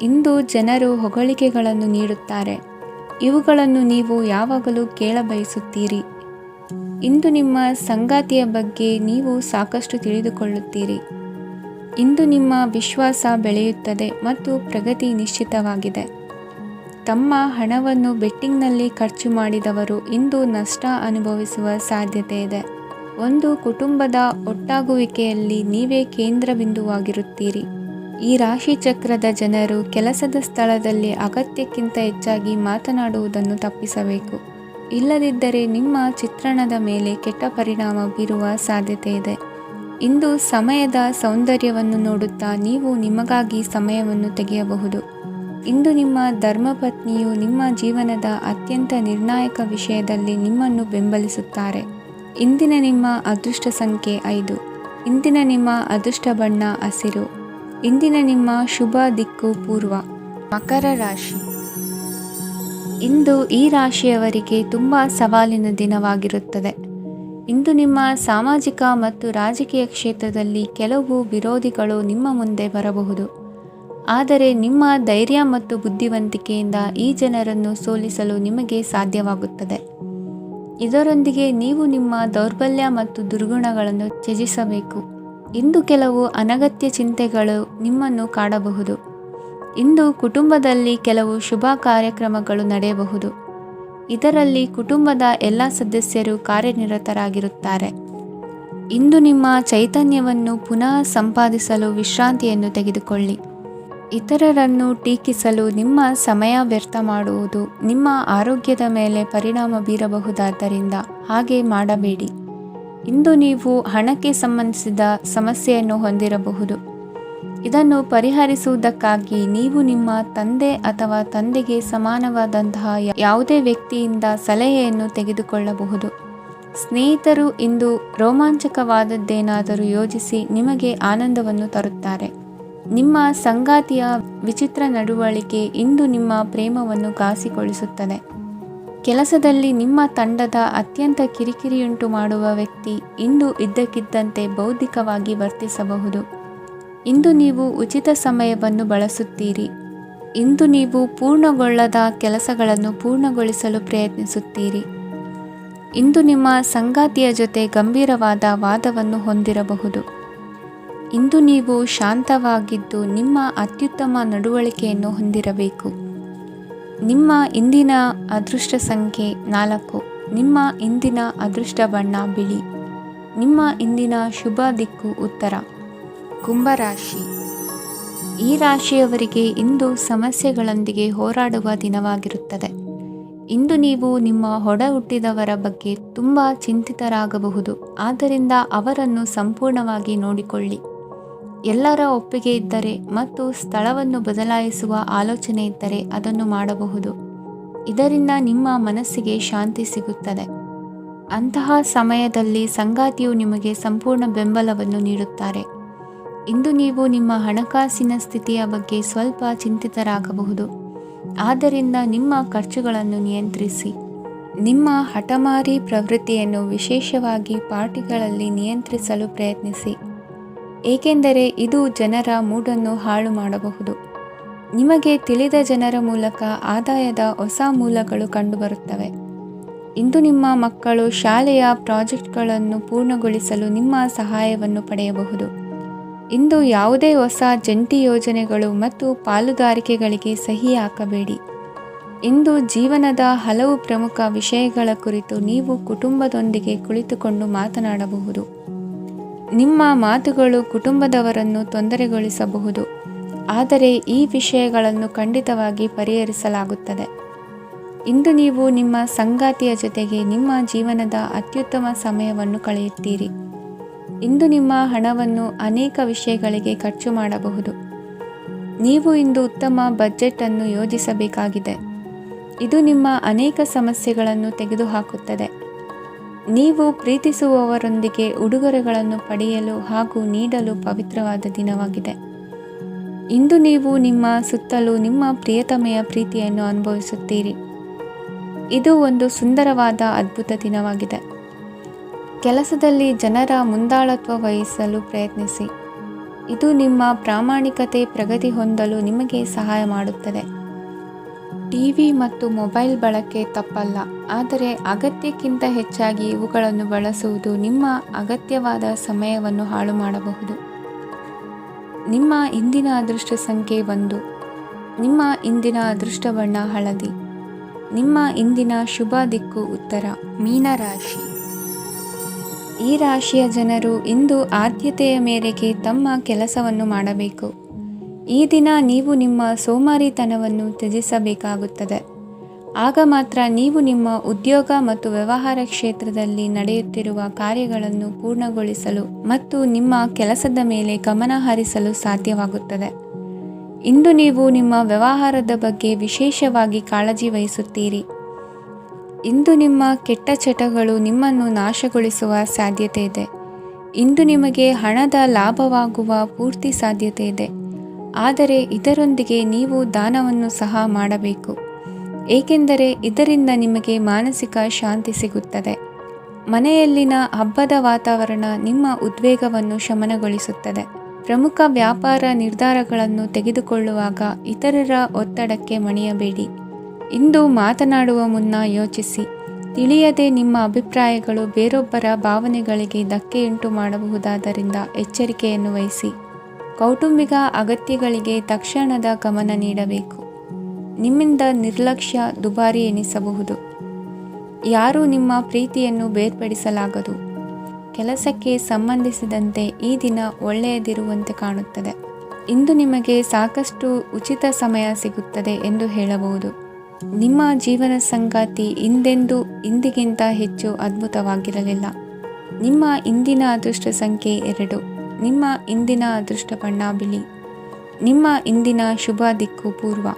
ಇಂದು ಜನರು ಹೊಗಳಿಕೆಗಳನ್ನು ನೀಡುತ್ತಾರೆ. ಇವುಗಳನ್ನು ನೀವು ಯಾವಾಗಲೂ ಕೇಳಬಯಸುತ್ತೀರಿ. ಇಂದು ನಿಮ್ಮ ಸಂಗಾತಿಯ ಬಗ್ಗೆ ನೀವು ಸಾಕಷ್ಟು ತಿಳಿದುಕೊಳ್ಳುತ್ತೀರಿ. ಇಂದು ನಿಮ್ಮ ವಿಶ್ವಾಸ ಬೆಳೆಯುತ್ತದೆ ಮತ್ತು ಪ್ರಗತಿ ನಿಶ್ಚಿತವಾಗಿದೆ. ತಮ್ಮ ಹಣವನ್ನು ಬೆಟ್ಟಿಂಗ್ನಲ್ಲಿ ಖರ್ಚು ಮಾಡಿದವರು ಇಂದು ನಷ್ಟ ಅನುಭವಿಸುವ ಸಾಧ್ಯತೆ ಇದೆ. ಒಂದು ಕುಟುಂಬದ ಒಟ್ಟಾಗುವಿಕೆಯಲ್ಲಿ ನೀವೇ ಕೇಂದ್ರ ಬಿಂದುವಾಗಿರುತ್ತೀರಿ. ಈ ರಾಶಿ ಚಕ್ರದ ಜನರು ಕೆಲಸದ ಸ್ಥಳದಲ್ಲಿ ಅಗತ್ಯಕ್ಕಿಂತ ಹೆಚ್ಚಾಗಿ ಮಾತನಾಡುವುದನ್ನು ತಪ್ಪಿಸಬೇಕು. ಇಲ್ಲದಿದ್ದರೆ ನಿಮ್ಮ ಚಿತ್ರಣದ ಮೇಲೆ ಕೆಟ್ಟ ಪರಿಣಾಮ ಬೀರುವ ಸಾಧ್ಯತೆ ಇದೆ. ಇಂದು ಸಮಯದ ಸೌಂದರ್ಯವನ್ನು ನೋಡುತ್ತಾ ನೀವು ನಿಮಗಾಗಿ ಸಮಯವನ್ನು ತೆಗೆಯಬಹುದು. ಇಂದು ನಿಮ್ಮ ಧರ್ಮಪತ್ನಿಯು ನಿಮ್ಮ ಜೀವನದ ಅತ್ಯಂತ ನಿರ್ಣಾಯಕ ವಿಷಯದಲ್ಲಿ ನಿಮ್ಮನ್ನು ಬೆಂಬಲಿಸುತ್ತಾರೆ. ಇಂದಿನ ನಿಮ್ಮ ಅದೃಷ್ಟ ಸಂಖ್ಯೆ 5. ಇಂದಿನ ನಿಮ್ಮ ಅದೃಷ್ಟ ಬಣ್ಣ ಹಸಿರು. ಇಂದಿನ ನಿಮ್ಮ ಶುಭ ದಿಕ್ಕು ಪೂರ್ವ. ಮಕರ ರಾಶಿ. ಇಂದು ಈ ರಾಶಿಯವರಿಗೆ ತುಂಬ ಸವಾಲಿನ ದಿನವಾಗಿರುತ್ತದೆ. ಇಂದು ನಿಮ್ಮ ಸಾಮಾಜಿಕ ಮತ್ತು ರಾಜಕೀಯ ಕ್ಷೇತ್ರದಲ್ಲಿ ಕೆಲವು ವಿರೋಧಿಗಳು ನಿಮ್ಮ ಮುಂದೆ ಬರಬಹುದು. ಆದರೆ ನಿಮ್ಮ ಧೈರ್ಯ ಮತ್ತು ಬುದ್ಧಿವಂತಿಕೆಯಿಂದ ಈ ಜನರನ್ನು ಸೋಲಿಸಲು ನಿಮಗೆ ಸಾಧ್ಯವಾಗುತ್ತದೆ. ಇದರೊಂದಿಗೆ ನೀವು ನಿಮ್ಮ ದೌರ್ಬಲ್ಯ ಮತ್ತು ದುರ್ಗುಣಗಳನ್ನು ತ್ಯಜಿಸಬೇಕು. ಇಂದು ಕೆಲವು ಅನಗತ್ಯ ಚಿಂತೆಗಳು ನಿಮ್ಮನ್ನು ಕಾಡಬಹುದು. ಇಂದು ಕುಟುಂಬದಲ್ಲಿ ಕೆಲವು ಶುಭ ಕಾರ್ಯಕ್ರಮಗಳು ನಡೆಯಬಹುದು. ಇದರಲ್ಲಿ ಕುಟುಂಬದ ಎಲ್ಲ ಸದಸ್ಯರು ಕಾರ್ಯನಿರತರಾಗಿರುತ್ತಾರೆ. ಇಂದು ನಿಮ್ಮ ಚೈತನ್ಯವನ್ನು ಪುನಃ ಸಂಪಾದಿಸಲು ವಿಶ್ರಾಂತಿಯನ್ನು ತೆಗೆದುಕೊಳ್ಳಿ. ಇತರರನ್ನು ಟೀಕಿಸಲು ನಿಮ್ಮ ಸಮಯ ವ್ಯರ್ಥ ಮಾಡುವುದು ನಿಮ್ಮ ಆರೋಗ್ಯದ ಮೇಲೆ ಪರಿಣಾಮ ಬೀರಬಹುದಾದ್ದರಿಂದ ಹಾಗೆ ಮಾಡಬೇಡಿ. ಇಂದು ನೀವು ಹಣಕ್ಕೆ ಸಂಬಂಧಿಸಿದ ಸಮಸ್ಯೆಯನ್ನು ಹೊಂದಿರಬಹುದು. ಇದನ್ನು ಪರಿಹರಿಸುವುದಕ್ಕಾಗಿ ನೀವು ನಿಮ್ಮ ತಂದೆ ಅಥವಾ ತಂದೆಗೆ ಸಮಾನವಾದಂತಹ ಯಾವುದೇ ವ್ಯಕ್ತಿಯಿಂದ ಸಲಹೆಯನ್ನು ತೆಗೆದುಕೊಳ್ಳಬಹುದು. ಸ್ನೇಹಿತರು ಇಂದು ರೋಮಾಂಚಕವಾದದ್ದೇನಾದರೂ ಯೋಜಿಸಿ ನಿಮಗೆ ಆನಂದವನ್ನು ತರುತ್ತಾರೆ. ನಿಮ್ಮ ಸಂಗಾತಿಯ ವಿಚಿತ್ರ ನಡವಳಿಕೆ ಇಂದು ನಿಮ್ಮ ಪ್ರೇಮವನ್ನು ಘಾಸಿಗೊಳಿಸುತ್ತದೆ. ಕೆಲಸದಲ್ಲಿ ನಿಮ್ಮ ತಂಡದ ಅತ್ಯಂತ ಕಿರಿಕಿರಿಯುಂಟು ಮಾಡುವ ವ್ಯಕ್ತಿ ಇಂದು ಇದ್ದಕ್ಕಿದ್ದಂತೆ ಬೌದ್ಧಿಕವಾಗಿ ವರ್ತಿಸಬಹುದು. ಇಂದು ನೀವು ಉಚಿತ ಸಮಯವನ್ನು ಬಳಸುತ್ತೀರಿ. ಇಂದು ನೀವು ಪೂರ್ಣಗೊಳ್ಳದ ಕೆಲಸಗಳನ್ನು ಪೂರ್ಣಗೊಳಿಸಲು ಪ್ರಯತ್ನಿಸುತ್ತೀರಿ. ಇಂದು ನಿಮ್ಮ ಸಂಗಾತಿಯ ಜೊತೆ ಗಂಭೀರವಾದ ವಾದವನ್ನು ಹೊಂದಿರಬಹುದು. ಇಂದು ನೀವು ಶಾಂತವಾಗಿದ್ದು ನಿಮ್ಮ ಅತ್ಯುತ್ತಮ ನಡವಳಿಕೆಯನ್ನು ಹೊಂದಿರಬೇಕು. ನಿಮ್ಮ ಇಂದಿನ ಅದೃಷ್ಟ ಸಂಖ್ಯೆ 4. ನಿಮ್ಮ ಇಂದಿನ ಅದೃಷ್ಟ ಬಣ್ಣ ಬಿಳಿ. ನಿಮ್ಮ ಇಂದಿನ ಶುಭ ದಿಕ್ಕು ಉತ್ತರ. ಕುಂಭರಾಶಿ. ಈ ರಾಶಿಯವರಿಗೆ ಇಂದು ಸಮಸ್ಯೆಗಳೊಂದಿಗೆ ಹೋರಾಡುವ ದಿನವಾಗಿರುತ್ತದೆ. ಇಂದು ನೀವು ನಿಮ್ಮ ಒಡ ಹುಟ್ಟಿದವರ ಬಗ್ಗೆ ತುಂಬ ಚಿಂತಿತರಾಗಬಹುದು. ಆದ್ದರಿಂದ ಅವರನ್ನು ಸಂಪೂರ್ಣವಾಗಿ ನೋಡಿಕೊಳ್ಳಿ. ಎಲ್ಲರ ಒಪ್ಪಿಗೆ ಇದ್ದರೆ ಮತ್ತು ಸ್ಥಳವನ್ನು ಬದಲಾಯಿಸುವ ಆಲೋಚನೆ ಇದ್ದರೆ ಅದನ್ನು ಮಾಡಬಹುದು. ಇದರಿಂದ ನಿಮ್ಮ ಮನಸ್ಸಿಗೆ ಶಾಂತಿ ಸಿಗುತ್ತದೆ. ಅಂತಹ ಸಮಯದಲ್ಲಿ ಸಂಗಾತಿಯು ನಿಮಗೆ ಸಂಪೂರ್ಣ ಬೆಂಬಲವನ್ನು ನೀಡುತ್ತಾರೆ. ಇಂದು ನೀವು ನಿಮ್ಮ ಹಣಕಾಸಿನ ಸ್ಥಿತಿಯ ಬಗ್ಗೆ ಸ್ವಲ್ಪ ಚಿಂತಿತರಾಗಬಹುದು. ಆದ್ದರಿಂದ ನಿಮ್ಮ ಖರ್ಚುಗಳನ್ನು ನಿಯಂತ್ರಿಸಿ. ನಿಮ್ಮ ಹಠಮಾರಿ ಪ್ರವೃತ್ತಿಯನ್ನು ವಿಶೇಷವಾಗಿ ಪಾರ್ಟಿಗಳಲ್ಲಿ ನಿಯಂತ್ರಿಸಲು ಪ್ರಯತ್ನಿಸಿ, ಏಕೆಂದರೆ ಇದು ಜನರ ಮೂಡನ್ನು ಹಾಳು ಮಾಡಬಹುದು. ನಿಮಗೆ ತಿಳಿದ ಜನರ ಮೂಲಕ ಆದಾಯದ ಹೊಸ ಮೂಲಗಳು ಕಂಡುಬರುತ್ತವೆ. ಇಂದು ನಿಮ್ಮ ಮಕ್ಕಳು ಶಾಲೆಯ ಪ್ರಾಜೆಕ್ಟ್ಗಳನ್ನು ಪೂರ್ಣಗೊಳಿಸಲು ನಿಮ್ಮ ಸಹಾಯವನ್ನು ಪಡೆಯಬಹುದು. ಇಂದು ಯಾವುದೇ ಹೊಸ ಜಂಟಿ ಯೋಜನೆಗಳು ಮತ್ತು ಪಾಲುದಾರಿಕೆಗಳಿಗೆ ಸಹಿ ಹಾಕಬೇಡಿ. ಇಂದು ಜೀವನದ ಹಲವು ಪ್ರಮುಖ ವಿಷಯಗಳ ಕುರಿತು ನೀವು ಕುಟುಂಬದೊಂದಿಗೆ ಕುಳಿತುಕೊಂಡು ಮಾತನಾಡಬಹುದು. ನಿಮ್ಮ ಮಾತುಗಳು ಕುಟುಂಬದವರನ್ನು ತೊಂದರೆಗೊಳಿಸಬಹುದು, ಆದರೆ ಈ ವಿಷಯಗಳನ್ನು ಖಂಡಿತವಾಗಿ ಪರಿಹರಿಸಲಾಗುತ್ತದೆ. ಇಂದು ನೀವು ನಿಮ್ಮ ಸಂಗಾತಿಯ ಜೊತೆಗೆ ನಿಮ್ಮ ಜೀವನದ ಅತ್ಯುತ್ತಮ ಸಮಯವನ್ನು ಕಳೆಯುತ್ತೀರಿ. ಇಂದು ನಿಮ್ಮ ಹಣವನ್ನು ಅನೇಕ ವಿಷಯಗಳಿಗೆ ಖರ್ಚು ಮಾಡಬಹುದು. ನೀವು ಇಂದು ಉತ್ತಮ ಬಜೆಟ್ ಅನ್ನು ಯೋಜಿಸಬೇಕಾಗಿದೆ. ಇದು ನಿಮ್ಮ ಅನೇಕ ಸಮಸ್ಯೆಗಳನ್ನು ತೆಗೆದುಹಾಕುತ್ತದೆ. ನೀವು ಪ್ರೀತಿಸುವವರೊಂದಿಗೆ ಉಡುಗೊರೆಗಳನ್ನು ಪಡೆಯಲು ಹಾಗೂ ನೀಡಲು ಪವಿತ್ರವಾದ ದಿನವಾಗಿದೆ. ಇಂದು ನೀವು ನಿಮ್ಮ ಸುತ್ತಲೂ ನಿಮ್ಮ ಪ್ರಿಯತಮೆಯ ಪ್ರೀತಿಯನ್ನು ಅನುಭವಿಸುತ್ತೀರಿ. ಇದು ಒಂದು ಸುಂದರವಾದ ಅದ್ಭುತ ದಿನವಾಗಿದೆ. ಕೆಲಸದಲ್ಲಿ ಜನರ ಮುಂದಾಳತ್ವ ವಹಿಸಲು ಪ್ರಯತ್ನಿಸಿ. ಇದು ನಿಮ್ಮ ಪ್ರಾಮಾಣಿಕತೆ ಪ್ರಗತಿ ಹೊಂದಲು ನಿಮಗೆ ಸಹಾಯ ಮಾಡುತ್ತದೆ. ಟಿವಿ ಮತ್ತು ಮೊಬೈಲ್ ಬಳಕೆ ತಪ್ಪಲ್ಲ, ಆದರೆ ಅಗತ್ಯಕ್ಕಿಂತ ಹೆಚ್ಚಾಗಿ ಇವುಗಳನ್ನು ಬಳಸುವುದು ನಿಮ್ಮ ಅಗತ್ಯವಾದ ಸಮಯವನ್ನು ಹಾಳು ಮಾಡಬಹುದು. ನಿಮ್ಮ ಇಂದಿನ ಅದೃಷ್ಟ ಸಂಖ್ಯೆ 1. ನಿಮ್ಮ ಇಂದಿನ ಅದೃಷ್ಟ ಬಣ್ಣ ಹಳದಿ. ನಿಮ್ಮ ಇಂದಿನ ಶುಭ ದಿಕ್ಕು ಉತ್ತರ. ಮೀನರಾಶಿ. ಈ ರಾಶಿಯ ಜನರು ಇಂದು ಆದ್ಯತೆಯ ಮೇರೆಗೆ ತಮ್ಮ ಕೆಲಸವನ್ನು ಮಾಡಬೇಕು. ಈ ದಿನ ನೀವು ನಿಮ್ಮ ಸೋಮಾರಿತನವನ್ನು ತ್ಯಜಿಸಬೇಕಾಗುತ್ತದೆ ಆಗ ಮಾತ್ರ ನೀವು ನಿಮ್ಮ ಉದ್ಯೋಗ ಮತ್ತು ವ್ಯವಹಾರ ಕ್ಷೇತ್ರದಲ್ಲಿ ನಡೆಯುತ್ತಿರುವ ಕಾರ್ಯಗಳನ್ನು ಪೂರ್ಣಗೊಳಿಸಲು ಮತ್ತು ನಿಮ್ಮ ಕೆಲಸದ ಮೇಲೆ ಗಮನ ಹರಿಸಲು ಸಾಧ್ಯವಾಗುತ್ತದೆ. ಇಂದು ನೀವು ನಿಮ್ಮ ವ್ಯವಹಾರದ ಬಗ್ಗೆ ವಿಶೇಷವಾಗಿ ಕಾಳಜಿ ವಹಿಸುತ್ತೀರಿ. ಇಂದು ನಿಮ್ಮ ಕೆಟ್ಟ ಚಟಗಳು ನಿಮ್ಮನ್ನು ನಾಶಗೊಳಿಸುವ ಸಾಧ್ಯತೆ ಇದೆ. ಇಂದು ನಿಮಗೆ ಹಣದ ಲಾಭವಾಗುವ ಪೂರ್ತಿ ಸಾಧ್ಯತೆ ಇದೆ. ಆದರೆ ಇದರೊಂದಿಗೆ ನೀವು ದಾನವನ್ನು ಸಹ ಮಾಡಬೇಕು, ಏಕೆಂದರೆ ಇದರಿಂದ ನಿಮಗೆ ಮಾನಸಿಕ ಶಾಂತಿ ಸಿಗುತ್ತದೆ. ಮನೆಯಲ್ಲಿನ ಹಬ್ಬದ ವಾತಾವರಣ ನಿಮ್ಮ ಉದ್ವೇಗವನ್ನು ಶಮನಗೊಳಿಸುತ್ತದೆ. ಪ್ರಮುಖ ವ್ಯಾಪಾರ ನಿರ್ಧಾರಗಳನ್ನು ತೆಗೆದುಕೊಳ್ಳುವಾಗ ಇತರರ ಒತ್ತಡಕ್ಕೆ ಮಣಿಯಬೇಡಿ. ಇಂದು ಮಾತನಾಡುವ ಮುನ್ನ ಯೋಚಿಸಿ. ತಿಳಿಯದೆ ನಿಮ್ಮ ಅಭಿಪ್ರಾಯಗಳು ಬೇರೊಬ್ಬರ ಭಾವನೆಗಳಿಗೆ ಧಕ್ಕೆಯುಂಟು ಮಾಡಬಹುದಾದ್ದರಿಂದ ಎಚ್ಚರಿಕೆಯನ್ನು ವಹಿಸಿ. ಕೌಟುಂಬಿಕ ಅಗತ್ಯಗಳಿಗೆ ತಕ್ಷಣದ ಗಮನ ನೀಡಬೇಕು. ನಿಮ್ಮಿಂದ ನಿರ್ಲಕ್ಷ್ಯ ದುಬಾರಿ ಎನಿಸಬಹುದು. ಯಾರೂ ನಿಮ್ಮ ಪ್ರೀತಿಯನ್ನು ಬೇರ್ಪಡಿಸಲಾಗದು. ಕೆಲಸಕ್ಕೆ ಸಂಬಂಧಿಸಿದಂತೆ ಈ ದಿನ ಒಳ್ಳೆಯದಿರುವಂತೆ ಕಾಣುತ್ತದೆ. ಇಂದು ನಿಮಗೆ ಸಾಕಷ್ಟು ಉಚಿತ ಸಮಯ ಸಿಗುತ್ತದೆ ಎಂದು ಹೇಳಬಹುದು. ನಿಮ್ಮ ಜೀವನ ಸಂಗಾತಿ ಇಂದಿಗಿಂತ ಹೆಚ್ಚು ಅದ್ಭುತವಾಗಿರಲಿಲ್ಲ. ನಿಮ್ಮ ಇಂದಿನ ಅದೃಷ್ಟ ಸಂಖ್ಯೆ 2. ನಿಮ್ಮ ಇಂದಿನ ಅದೃಷ್ಟ ಬಣ್ಣ ಬಿಳಿ. ನಿಮ್ಮ ಇಂದಿನ ಶುಭ ದಿಕ್ಕು ಪೂರ್ವ.